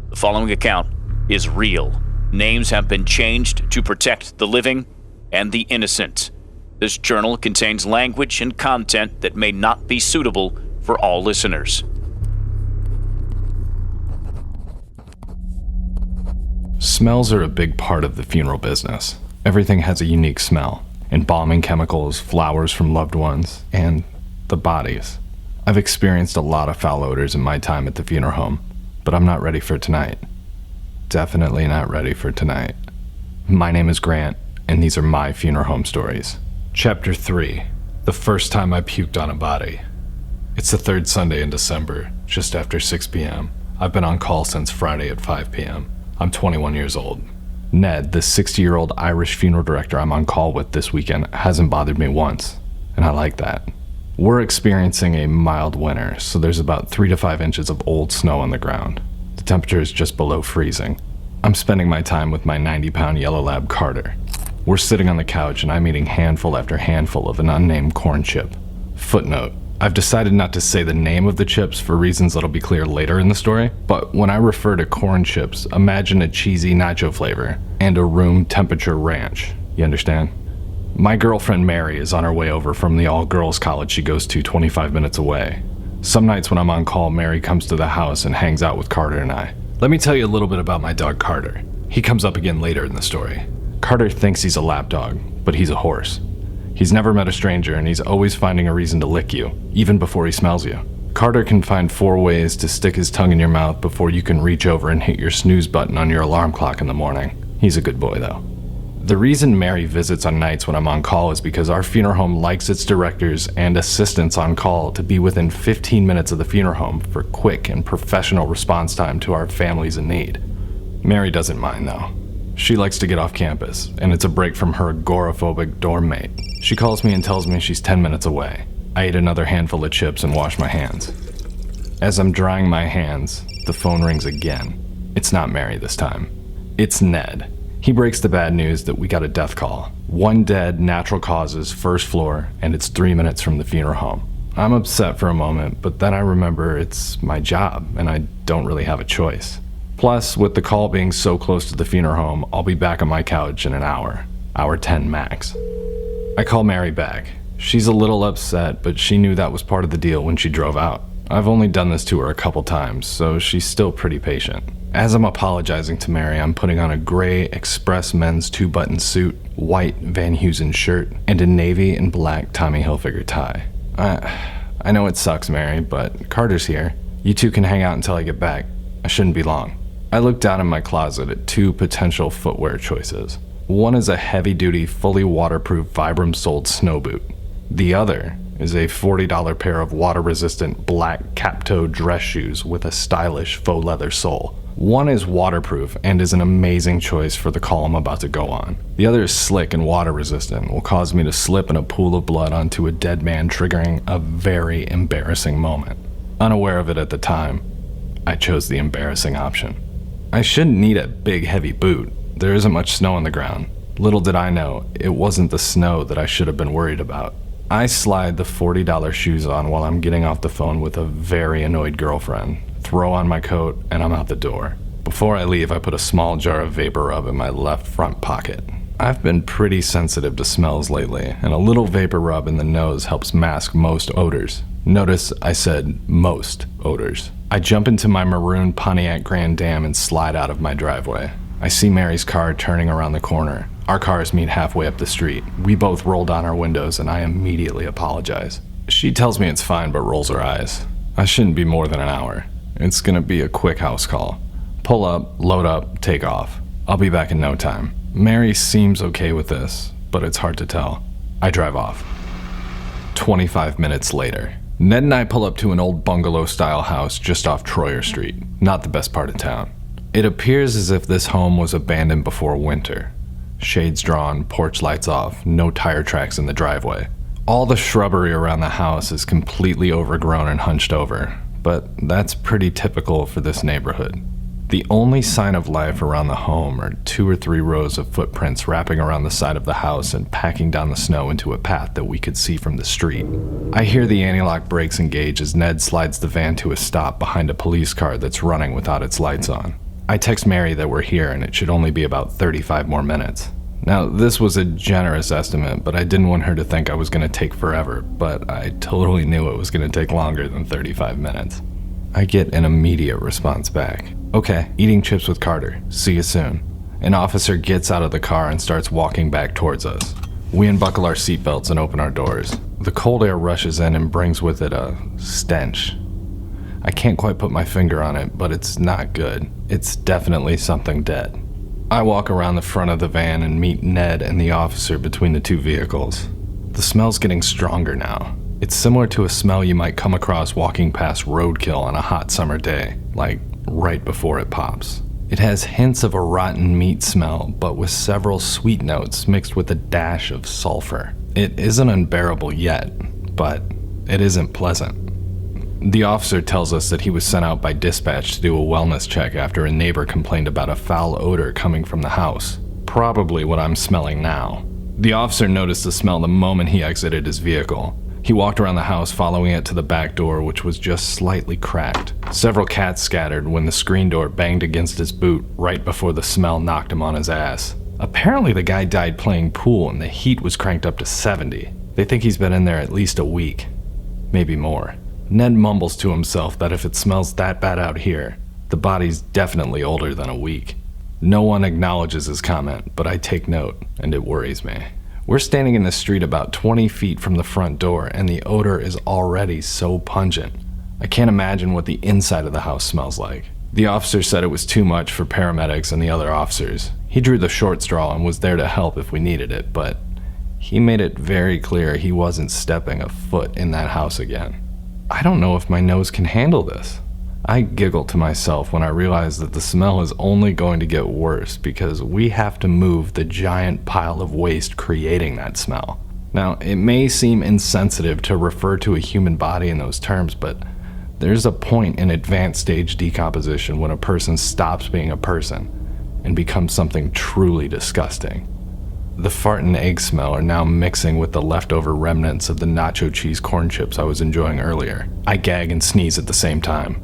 The following account is real. Names have been changed to protect the living and the innocent. This journal contains language and content that may not be suitable for all listeners. Smells are a big part of the funeral business. Everything has a unique smell. Embalming chemicals, flowers from loved ones, and the bodies. I've experienced a lot of foul odors in my time at the funeral home, but I'm not ready for tonight. Definitely not ready for tonight. My name is Grant, and these are my funeral home stories. Chapter 3. The first time I puked on a body. It's the third Sunday in December, just after 6 p.m. I've been on call since Friday at 5 p.m. I'm 21 years old. Ned, the 60-year-old Irish funeral director I'm on call with this weekend, hasn't bothered me once, and I like that. We're experiencing a mild winter, so there's about 3 to 5 inches of old snow on the ground. The temperature is just below freezing. I'm spending my time with my 90-pound yellow lab Carter. We're sitting on the couch and I'm eating handful after handful of an unnamed corn chip. Footnote: I've decided not to say the name of the chips for reasons that'll be clear later in the story, but when I refer to corn chips, imagine a cheesy nacho flavor and a room temperature ranch. You understand? My girlfriend Mary is on her way over from the all-girls college she goes to 25 minutes away. Some nights when I'm on call, Mary comes to the house and hangs out with Carter and I. Let me tell you a little bit about my dog Carter. He comes up again later in the story. Carter thinks he's a lap dog, but he's a horse. He's never met a stranger and he's always finding a reason to lick you, even before he smells you. Carter can find 4 ways to stick his tongue in your mouth before you can reach over and hit your snooze button on your alarm clock in the morning. He's a good boy though. The reason Mary visits on nights when I'm on call is because our funeral home likes its directors and assistants on call to be within 15 minutes of the funeral home for quick and professional response time to our families in need. Mary doesn't mind though. She likes to get off campus, and it's a break from her agoraphobic dorm mate. She calls me and tells me she's 10 minutes away. I eat another handful of chips and wash my hands. As I'm drying my hands, the phone rings again. It's not Mary this time. It's Ned. He breaks the bad news that we got a death call. 1 dead, natural causes, first floor, and it's 3 minutes from the funeral home. I'm upset for a moment, but then I remember it's my job, and I don't really have a choice. Plus, with the call being so close to the funeral home, I'll be back on my couch in an hour. Hour 10 max. I call Mary back. She's a little upset, but she knew that was part of the deal when she drove out. I've only done this to her a couple times, so she's still pretty patient. As I'm apologizing to Mary, I'm putting on a gray Express men's 2-button suit, white Van Heusen shirt, and a navy and black Tommy Hilfiger tie. I know it sucks, Mary, but Carter's here. You two can hang out until I get back. I shouldn't be long. I look down in my closet at 2 potential footwear choices. One is a heavy-duty, fully waterproof Vibram-soled snow boot. The other is a $40 pair of water-resistant black cap-toe dress shoes with a stylish faux leather sole. One is waterproof and is an amazing choice for the call I'm about to go on. The other is slick and water-resistant and will cause me to slip in a pool of blood onto a dead man, triggering a very embarrassing moment. Unaware of it at the time, I chose the embarrassing option. I shouldn't need a big heavy boot. There isn't much snow on the ground. Little did I know, it wasn't the snow that I should have been worried about. I slide the $40 shoes on while I'm getting off the phone with a very annoyed girlfriend, throw on my coat, and I'm out the door. Before I leave, I put a small jar of vapor rub in my left front pocket. I've been pretty sensitive to smells lately, and a little vapor rub in the nose helps mask most odors. Notice I said most odors. I jump into my maroon Pontiac Grand Am and slide out of my driveway. I see Mary's car turning around the corner. Our cars meet halfway up the street. We both roll down our windows and I immediately apologize. She tells me it's fine but rolls her eyes. I shouldn't be more than an hour. It's gonna be a quick house call. Pull up, load up, take off. I'll be back in no time. Mary seems okay with this, but it's hard to tell. I drive off. 25 minutes later. Ned and I pull up to an old bungalow-style house just off Troyer Street, not the best part of town. It appears as if this home was abandoned before winter. Shades drawn, porch lights off, no tire tracks in the driveway. All the shrubbery around the house is completely overgrown and hunched over, but that's pretty typical for this neighborhood. The only sign of life around the home are 2 or 3 rows of footprints wrapping around the side of the house and packing down the snow into a path that we could see from the street. I hear the anti-lock brakes engage as Ned slides the van to a stop behind a police car that's running without its lights on. I text Mary that we're here and it should only be about 35 more minutes. Now, this was a generous estimate, but I didn't want her to think I was going to take forever, but I totally knew it was going to take longer than 35 minutes. I get an immediate response back. Okay, eating chips with Carter. See you soon. An officer gets out of the car and starts walking back towards us. We unbuckle our seatbelts and open our doors. The cold air rushes in and brings with it a stench. I can't quite put my finger on it, but it's not good. It's definitely something dead. I walk around the front of the van and meet Ned and the officer between the two vehicles. The smell's getting stronger now. It's similar to a smell you might come across walking past roadkill on a hot summer day, like right before it pops. It has hints of a rotten meat smell, but with several sweet notes mixed with a dash of sulfur. It isn't unbearable yet, but it isn't pleasant. The officer tells us that he was sent out by dispatch to do a wellness check after a neighbor complained about a foul odor coming from the house. Probably what I'm smelling now. The officer noticed the smell the moment he exited his vehicle. He walked around the house following it to the back door, which was just slightly cracked. Several cats scattered when the screen door banged against his boot right before the smell knocked him on his ass. Apparently the guy died playing pool and the heat was cranked up to 70. They think he's been in there at least a week. Maybe more. Ned mumbles to himself that if it smells that bad out here, the body's definitely older than a week. No one acknowledges his comment, but I take note, and it worries me. We're standing in the street about 20 feet from the front door, and the odor is already so pungent. I can't imagine what the inside of the house smells like. The officer said it was too much for paramedics and the other officers. He drew the short straw and was there to help if we needed it, but he made it very clear he wasn't stepping a foot in that house again. I don't know if my nose can handle this. I giggle to myself when I realize that the smell is only going to get worse because we have to move the giant pile of waste creating that smell. Now, it may seem insensitive to refer to a human body in those terms, but there's a point in advanced stage decomposition when a person stops being a person and becomes something truly disgusting. The fart and egg smell are now mixing with the leftover remnants of the nacho cheese corn chips I was enjoying earlier. I gag and sneeze at the same time.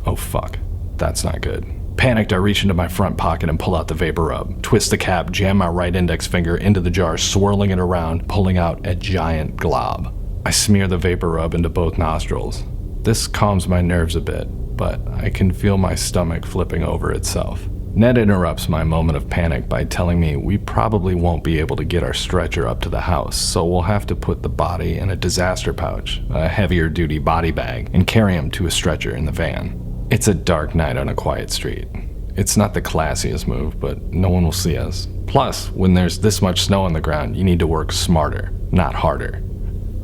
Oh fuck, that's not good. Panicked, I reach into my front pocket and pull out the vapor rub, twist the cap, jam my right index finger into the jar, swirling it around, pulling out a giant glob. I smear the vapor rub into both nostrils. This calms my nerves a bit, but I can feel my stomach flipping over itself. Ned interrupts my moment of panic by telling me we probably won't be able to get our stretcher up to the house, so we'll have to put the body in a disaster pouch, a heavier duty body bag, and carry him to a stretcher in the van. It's a dark night on a quiet street. It's not the classiest move, but no one will see us. Plus, when there's this much snow on the ground, you need to work smarter, not harder.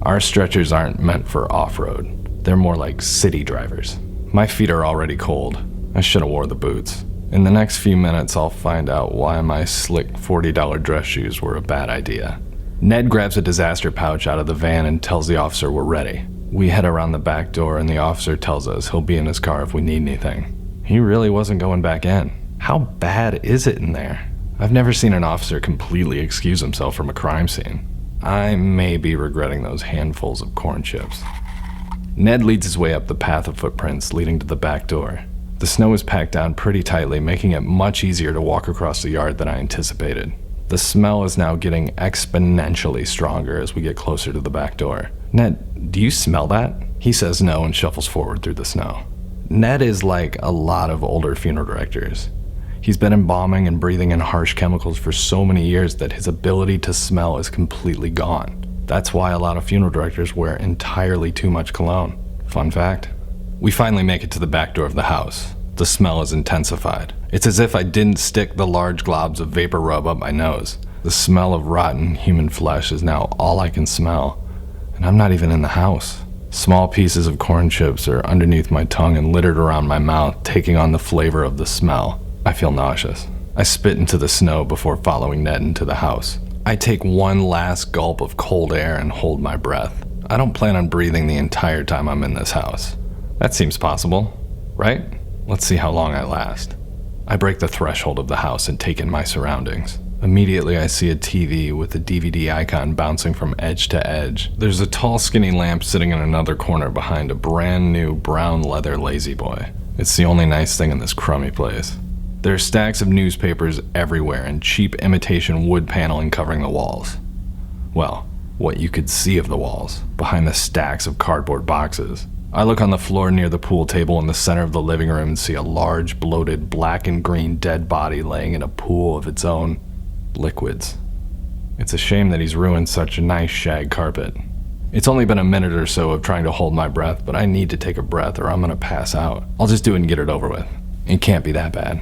Our stretchers aren't meant for off-road. They're more like city drivers. My feet are already cold. I should have wore the boots. In the next few minutes, I'll find out why my slick $40 dress shoes were a bad idea. Ned grabs a disaster pouch out of the van and tells the officer we're ready. We head around the back door and the officer tells us he'll be in his car if we need anything. He really wasn't going back in. How bad is it in there? I've never seen an officer completely excuse himself from a crime scene. I may be regretting those handfuls of corn chips. Ned leads his way up the path of footprints leading to the back door. The snow is packed down pretty tightly, making it much easier to walk across the yard than I anticipated. The smell is now getting exponentially stronger as we get closer to the back door. Ned, do you smell that? He says no and shuffles forward through the snow. Ned is like a lot of older funeral directors. He's been embalming and breathing in harsh chemicals for so many years that his ability to smell is completely gone. That's why a lot of funeral directors wear entirely too much cologne. Fun fact. We finally make it to the back door of the house. The smell is intensified. It's as if I didn't stick the large globs of vapor rub up my nose. The smell of rotten human flesh is now all I can smell, and I'm not even in the house. Small pieces of corn chips are underneath my tongue and littered around my mouth, taking on the flavor of the smell. I feel nauseous. I spit into the snow before following Ned into the house. I take one last gulp of cold air and hold my breath. I don't plan on breathing the entire time I'm in this house. That seems possible, right? Let's see how long I last. I break the threshold of the house and take in my surroundings. Immediately I see a TV with a DVD icon bouncing from edge to edge. There's a tall skinny lamp sitting in another corner behind a brand new brown leather lazy boy. It's the only nice thing in this crummy place. There are stacks of newspapers everywhere and cheap imitation wood paneling covering the walls. Well, what you could see of the walls, behind the stacks of cardboard boxes. I look on the floor near the pool table in the center of the living room and see a large, bloated, black and green dead body laying in a pool of its own liquids. It's a shame that he's ruined such a nice shag carpet. It's only been a minute or so of trying to hold my breath, but I need to take a breath or I'm gonna pass out. I'll just do it and get it over with. It can't be that bad.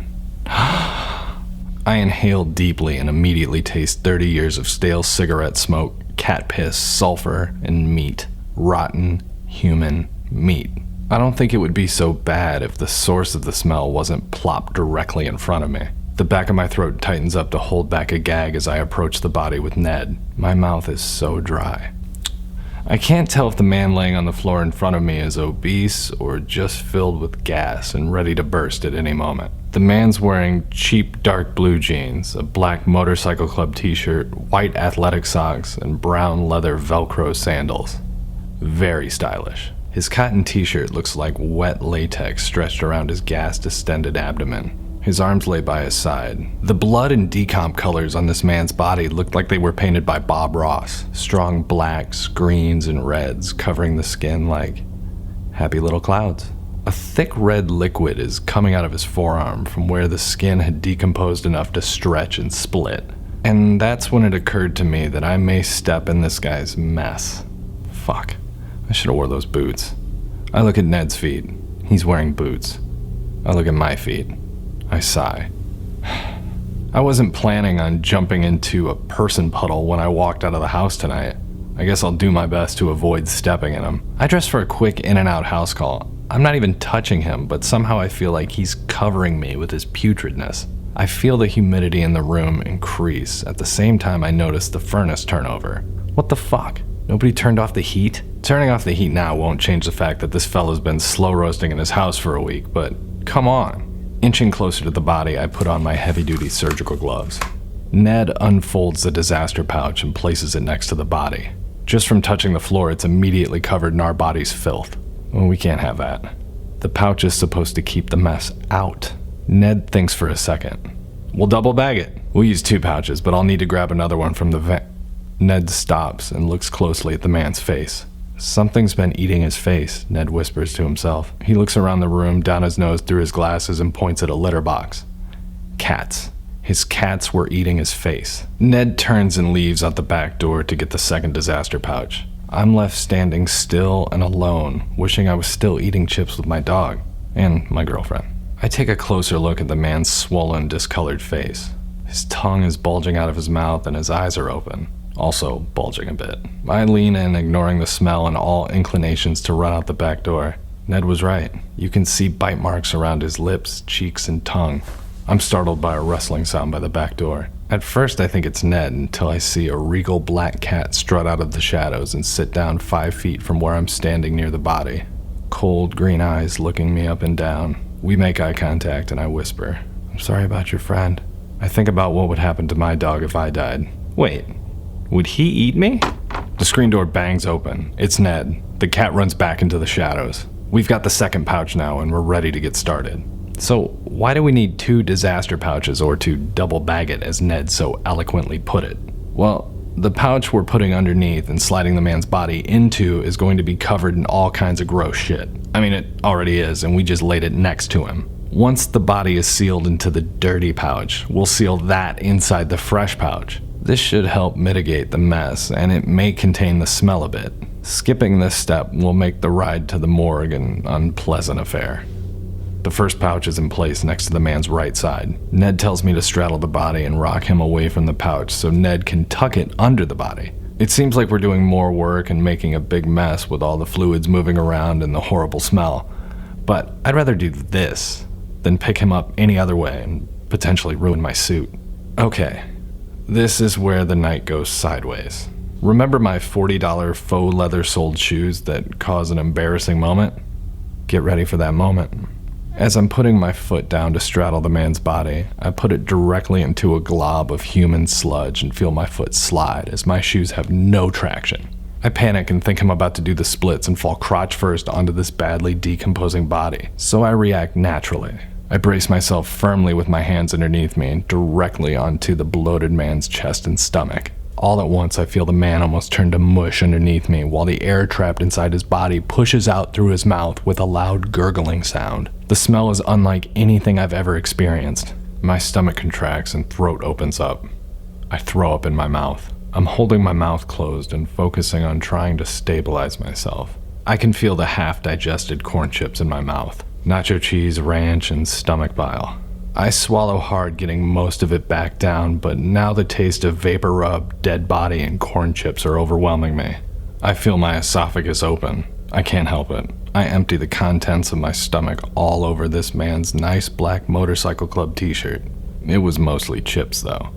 I inhale deeply and immediately taste 30 years of stale cigarette smoke, cat piss, sulfur, and meat. Rotten, human meat. I don't think it would be so bad if the source of the smell wasn't plopped directly in front of me. The back of my throat tightens up to hold back a gag as I approach the body with Ned. My mouth is so dry. I can't tell if the man laying on the floor in front of me is obese or just filled with gas and ready to burst at any moment. The man's wearing cheap dark blue jeans, a black motorcycle club t-shirt, white athletic socks, and brown leather Velcro sandals. Very stylish. His cotton t-shirt looks like wet latex stretched around his gas distended abdomen. His arms lay by his side. The blood and decomp colors on this man's body looked like they were painted by Bob Ross. Strong blacks, greens, and reds covering the skin like happy little clouds. A thick red liquid is coming out of his forearm from where the skin had decomposed enough to stretch and split. And that's when it occurred to me that I may step in this guy's mess. Fuck. I should have wore those boots. I look at Ned's feet. He's wearing boots. I look at my feet. I sigh. I wasn't planning on jumping into a person puddle when I walked out of the house tonight. I guess I'll do my best to avoid stepping in him. I dressed for a quick in and out house call. I'm not even touching him, but somehow I feel like he's covering me with his putridness. I feel the humidity in the room increase. At the same time, I notice the furnace turn over. What the fuck? Nobody turned off the heat? Turning off the heat now won't change the fact that this fella's been slow roasting in his house for a week, but come on. Inching closer to the body, I put on my heavy-duty surgical gloves. Ned unfolds the disaster pouch and places it next to the body. Just from touching the floor, it's immediately covered in our body's filth. Well, we can't have that. The pouch is supposed to keep the mess out. Ned thinks for a second. We'll double bag it. We'll use 2 pouches, but I'll need to grab another one from the van. Ned stops and looks closely at the man's face. Something's been eating his face, Ned whispers to himself. He looks around the room, down his nose through his glasses, and points at a litter box. Cats. His cats were eating his face. Ned turns and leaves out the back door to get the second disaster pouch. I'm left standing still and alone, wishing I was still eating chips with my dog and my girlfriend. I take a closer look at the man's swollen, discolored face. His tongue is bulging out of his mouth and his eyes are open. Also bulging a bit. I lean in, ignoring the smell and all inclinations to run out the back door. Ned was right. You can see bite marks around his lips, cheeks, and tongue. I'm startled by a rustling sound by the back door. At first I think it's Ned until I see a regal black cat strut out of the shadows and sit down 5 feet from where I'm standing near the body. Cold green eyes looking me up and down. We make eye contact and I whisper, "I'm sorry about your friend. I think about what would happen to my dog if I died." Wait. Would he eat me? The screen door bangs open. It's Ned. The cat runs back into the shadows. We've got the second pouch now and we're ready to get started. So why do we need 2 disaster pouches or to double bag it, as Ned so eloquently put it? Well, the pouch we're putting underneath and sliding the man's body into is going to be covered in all kinds of gross shit. I mean, it already is, and we just laid it next to him. Once the body is sealed into the dirty pouch, we'll seal that inside the fresh pouch. This should help mitigate the mess, and it may contain the smell a bit. Skipping this step will make the ride to the morgue an unpleasant affair. The first pouch is in place next to the man's right side. Ned tells me to straddle the body and rock him away from the pouch so Ned can tuck it under the body. It seems like we're doing more work and making a big mess with all the fluids moving around and the horrible smell. But I'd rather do this than pick him up any other way and potentially ruin my suit. Okay. This is where the night goes sideways. Remember my $40 faux leather-soled shoes that cause an embarrassing moment? Get ready for that moment. As I'm putting my foot down to straddle the man's body, I put it directly into a glob of human sludge and feel my foot slide as my shoes have no traction. I panic and think I'm about to do the splits and fall crotch first onto this badly decomposing body, so I react naturally. I brace myself firmly with my hands underneath me and directly onto the bloated man's chest and stomach. All at once, I feel the man almost turn to mush underneath me while the air trapped inside his body pushes out through his mouth with a loud gurgling sound. The smell is unlike anything I've ever experienced. My stomach contracts and throat opens up. I throw up in my mouth. I'm holding my mouth closed and focusing on trying to stabilize myself. I can feel the half-digested corn chips in my mouth, nacho cheese, ranch, and stomach bile. I swallow hard, getting most of it back down, but now the taste of vapor rub, dead body, and corn chips are overwhelming me. I feel my esophagus open. I can't help it. I empty the contents of my stomach all over this man's nice black motorcycle club t-shirt. It was mostly chips, though.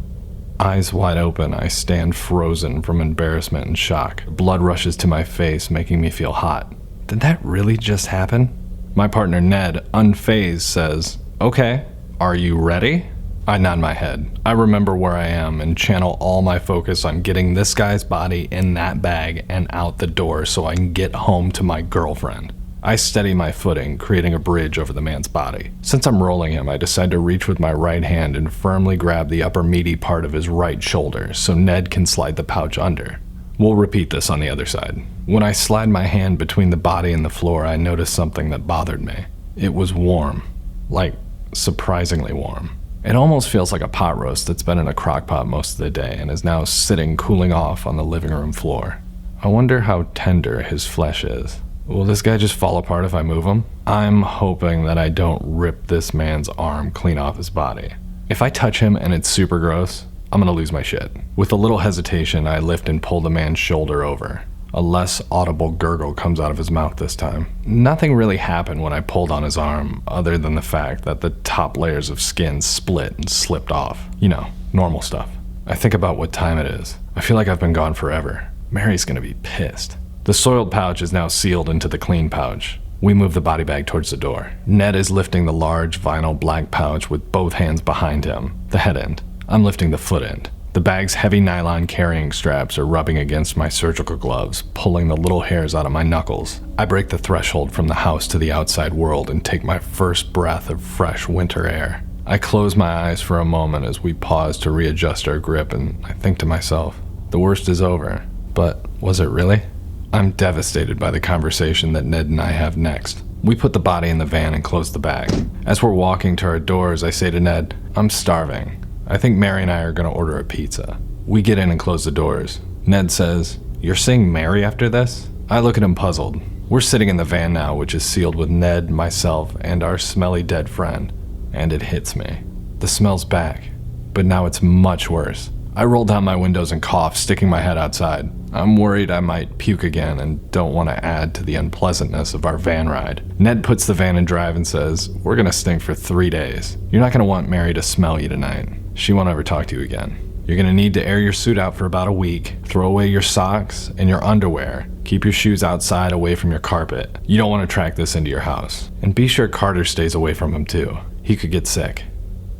Eyes wide open, I stand frozen from embarrassment and shock. Blood rushes to my face, making me feel hot. Did that really just happen? My partner Ned, unfazed, says, "Okay, are you ready?" I nod my head. I remember where I am and channel all my focus on getting this guy's body in that bag and out the door so I can get home to my girlfriend. I steady my footing, creating a bridge over the man's body. Since I'm rolling him, I decide to reach with my right hand and firmly grab the upper meaty part of his right shoulder so Ned can slide the pouch under. We'll repeat this on the other side. When I slide my hand between the body and the floor, I noticed something that bothered me. It was warm. Like, surprisingly warm. It almost feels like a pot roast that's been in a crock pot most of the day and is now sitting cooling off on the living room floor. I wonder how tender his flesh is. Will this guy just fall apart if I move him? I'm hoping that I don't rip this man's arm clean off his body. If I touch him and it's super gross, I'm gonna lose my shit. With a little hesitation, I lift and pull the man's shoulder over. A less audible gurgle comes out of his mouth this time. Nothing really happened when I pulled on his arm, other than the fact that the top layers of skin split and slipped off. You know, normal stuff. I think about what time it is. I feel like I've been gone forever. Mary's gonna be pissed. The soiled pouch is now sealed into the clean pouch. We move the body bag towards the door. Ned is lifting the large vinyl black pouch with both hands behind him, the head end. I'm lifting the foot end. The bag's heavy nylon carrying straps are rubbing against my surgical gloves, pulling the little hairs out of my knuckles. I break the threshold from the house to the outside world and take my first breath of fresh winter air. I close my eyes for a moment as we pause to readjust our grip, and I think to myself, the worst is over. But was it really? I'm devastated by the conversation that Ned and I have next. We put the body in the van and close the bag. As we're walking to our doors, I say to Ned, "I'm starving. I think Mary and I are gonna order a pizza." We get in and close the doors. Ned says, "You're saying Mary after this?" I look at him puzzled. We're sitting in the van now, which is sealed with Ned, myself, and our smelly dead friend. And it hits me. The smell's back, but now it's much worse. I roll down my windows and cough, sticking my head outside. I'm worried I might puke again and don't want to add to the unpleasantness of our van ride. Ned puts the van in drive and says, "We're gonna stink for 3 days. You're not gonna want Mary to smell you tonight. She won't ever talk to you again. You're gonna need to air your suit out for about a week, throw away your socks and your underwear, keep your shoes outside away from your carpet. You don't want to track this into your house. And be sure Carter stays away from him too. He could get sick."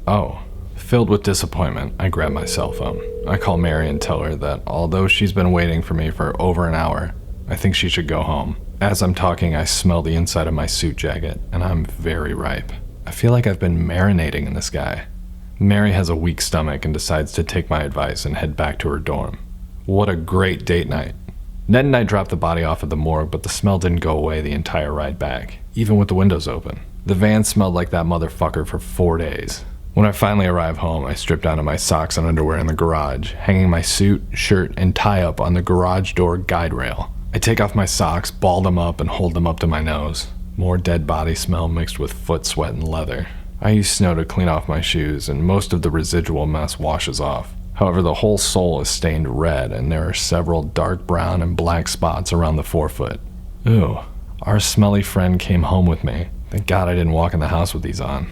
Oh. Filled with disappointment, I grab my cell phone. I call Mary and tell her that although she's been waiting for me for over an hour, I think she should go home. As I'm talking, I smell the inside of my suit jacket, and I'm very ripe. I feel like I've been marinating in this guy. Mary has a weak stomach and decides to take my advice and head back to her dorm. What a great date night. Ned and I dropped the body off at the morgue, but the smell didn't go away the entire ride back, even with the windows open. The van smelled like that motherfucker for 4 days. When I finally arrive home, I strip down to my socks and underwear in the garage, hanging my suit, shirt, and tie up on the garage door guide rail. I take off my socks, ball them up, and hold them up to my nose. More dead body smell mixed with foot sweat and leather. I use snow to clean off my shoes, and most of the residual mess washes off. However, the whole sole is stained red, and there are several dark brown and black spots around the forefoot. Ooh, our smelly friend came home with me. Thank God I didn't walk in the house with these on.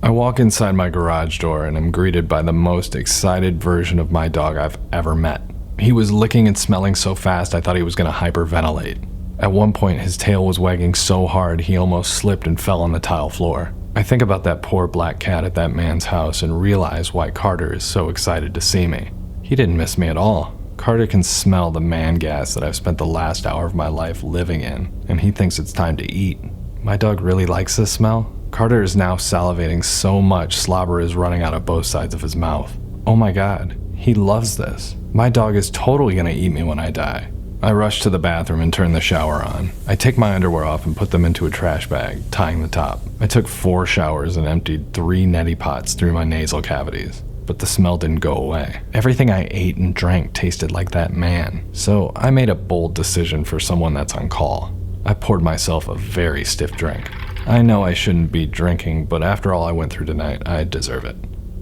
I walk inside my garage door and am greeted by the most excited version of my dog I've ever met. He was licking and smelling so fast I thought he was going to hyperventilate. At one point, his tail was wagging so hard he almost slipped and fell on the tile floor. I think about that poor black cat at that man's house and realize why Carter is so excited to see me. He didn't miss me at all. Carter can smell the man gas that I've spent the last hour of my life living in, and he thinks it's time to eat. My dog really likes this smell. Carter is now salivating so much slobber is running out of both sides of his mouth. Oh my god, he loves this. My dog is totally gonna eat me when I die. I rush to the bathroom and turn the shower on. I take my underwear off and put them into a trash bag, tying the top. I took 4 showers and emptied 3 neti pots through my nasal cavities, but the smell didn't go away. Everything I ate and drank tasted like that man, so I made a bold decision for someone that's on call. I poured myself a very stiff drink. I know I shouldn't be drinking, but after all I went through tonight, I deserve it.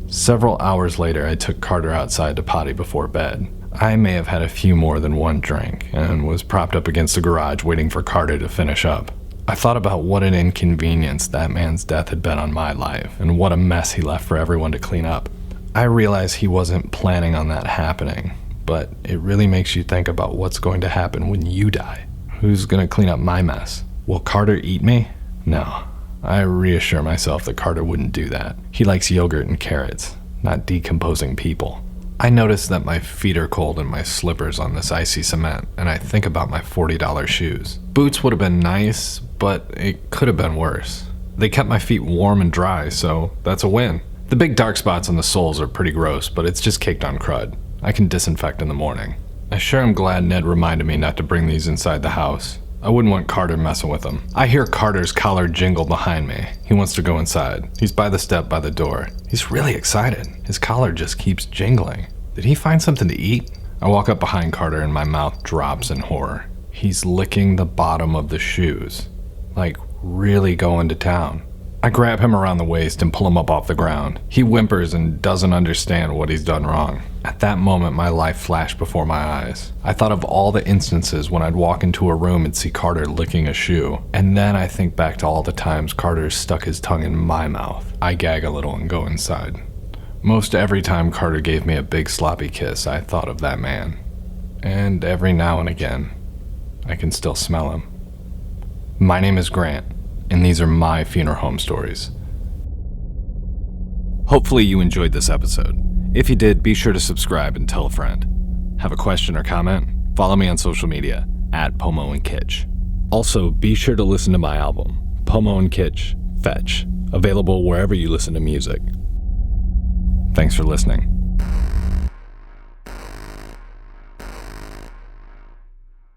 Several hours later, I took Carter outside to potty before bed. I may have had a few more than one drink, and was propped up against the garage waiting for Carter to finish up. I thought about what an inconvenience that man's death had been on my life, and what a mess he left for everyone to clean up. I realize he wasn't planning on that happening, but it really makes you think about what's going to happen when you die. Who's gonna clean up my mess? Will Carter eat me? No. I reassure myself that Carter wouldn't do that. He likes yogurt and carrots, not decomposing people. I notice that my feet are cold in my slippers on this icy cement, and I think about my $40 shoes. Boots would have been nice, but it could have been worse. They kept my feet warm and dry, so that's a win. The big dark spots on the soles are pretty gross, but it's just caked on crud. I can disinfect in the morning. I sure am glad Ned reminded me not to bring these inside the house. I wouldn't want Carter messing with them. I hear Carter's collar jingle behind me. He wants to go inside. He's by the step by the door. He's really excited. His collar just keeps jingling. Did he find something to eat? I walk up behind Carter and my mouth drops in horror. He's licking the bottom of the shoes. Like, really going to town. I grab him around the waist and pull him up off the ground. He whimpers and doesn't understand what he's done wrong. At that moment, my life flashed before my eyes. I thought of all the instances when I'd walk into a room and see Carter licking a shoe. And then I think back to all the times Carter stuck his tongue in my mouth. I gag a little and go inside. Most every time Carter gave me a big sloppy kiss, I thought of that man. And every now and again, I can still smell him. My name is Grant, and these are my funeral home stories. Hopefully you enjoyed this episode. If you did, be sure to subscribe and tell a friend. Have a question or comment? Follow me on social media, @Pomo and Kitch. Also, be sure to listen to my album, Pomo and Kitch, Fetch, available wherever you listen to music. Thanks for listening.